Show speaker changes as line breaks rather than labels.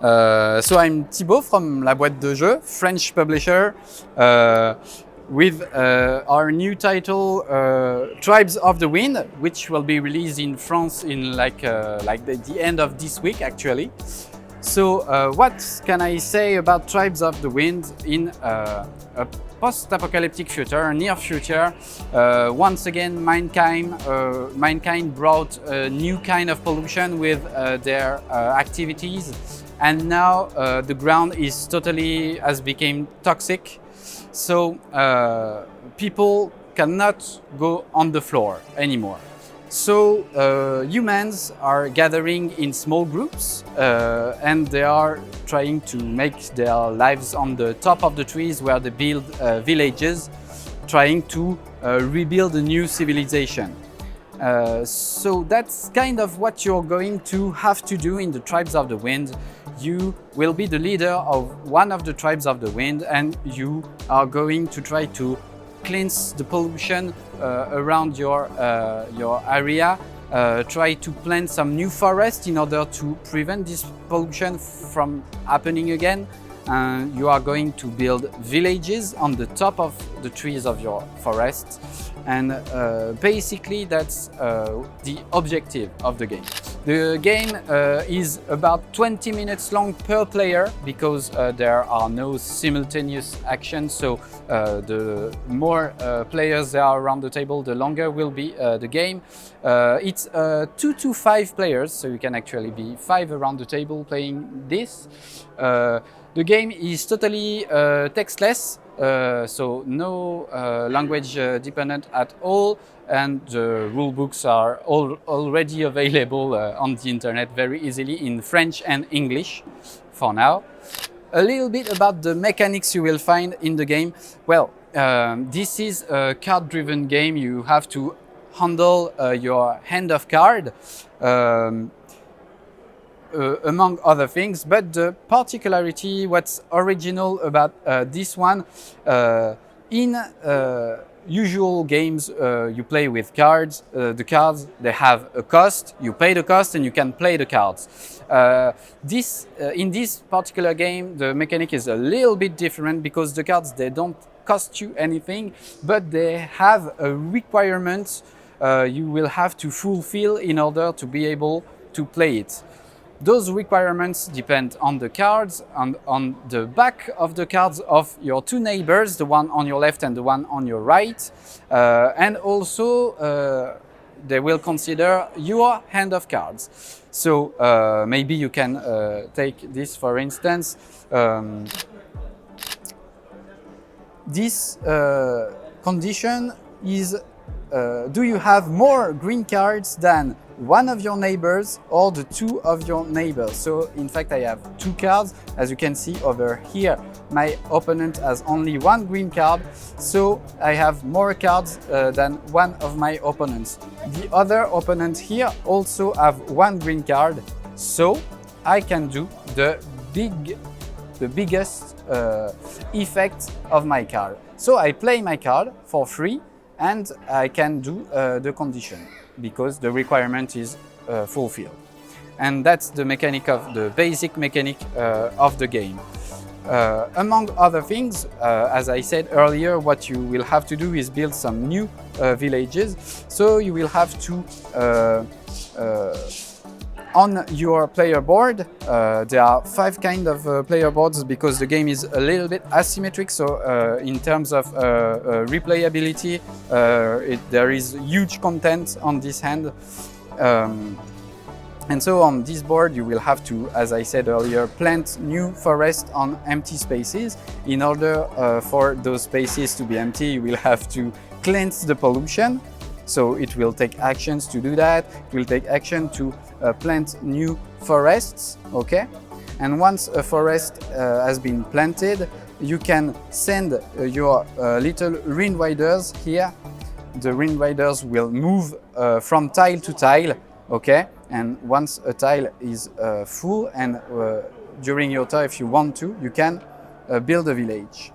So I'm Thibaut from La Boîte de Jeu, French publisher, with our new title, Tribes of the Wind, which will be released in France in the end of this week, actually. So what can I say about Tribes of the Wind in a post-apocalyptic future, near future? Once again, mankind brought a new kind of pollution with their activities, and now the ground is has become toxic. So people cannot go on the floor anymore. So humans are gathering in small groups and they are trying to make their lives on the top of the trees where they build villages, trying to rebuild a new civilization. So that's kind of what you're going to have to do in the Tribes of the Wind. You will be the leader of one of the Tribes of the Wind, and you are going to try to cleanse the pollution around your area. Try to plant some new forest in order to prevent this pollution from happening again. You are going to build villages on the top of the trees of your forest, and basically that's the objective of the game. The game is about 20 minutes long per player because there are no simultaneous actions, so the more players there are around the table, the longer will be the game. It's 2 to 5 players, so you can actually be 5 around the table playing this. The game is totally textless, so no language dependent at all, and the rule books are already available on the internet very easily in French and English for now. A little bit about the mechanics you will find in the game. Well, this is a card-driven game. You have to handle your hand of cards. Among other things, but the particularity, what's original about this one, in usual games you play with cards, the cards, they have a cost, you pay the cost and you can play the cards. In this particular game, the mechanic is a little bit different because the cards, they don't cost you anything, but they have a requirement you will have to fulfill in order to be able to play it. Those requirements depend on the cards and on the back of the cards of your 2 neighbors, the one on your left and the one on your right. And also they will consider your hand of cards. So maybe you can take this for instance. This condition is, do you have more green cards than one of your neighbors or the 2 of your neighbors? So in fact I have 2 cards. As you can see over here, my opponent has only 1 green card, so I have more cards than one of my opponents. The other opponent here also have 1 green card, so I can do the biggest effect of my card. So I play my card for free and I can do the condition because the requirement is fulfilled. And that's the mechanic of the basic mechanic of the game. Among other things, as I said earlier, what you will have to do is build some new villages. So you will have to on your player board, there are 5 kinds of player boards because the game is a little bit asymmetric. So in terms of replayability, there is huge content on this hand. And so on this board you will have to, as I said earlier, plant new forest on empty spaces. In order for those spaces to be empty, you will have to cleanse the pollution. So it will take actions to do that. It will take action to plant new forests, okay? And once a forest has been planted, you can send your little Wind Riders here. The Wind Riders will move from tile to tile, okay? And once a tile is full and during your turn, if you want to, you can build a village.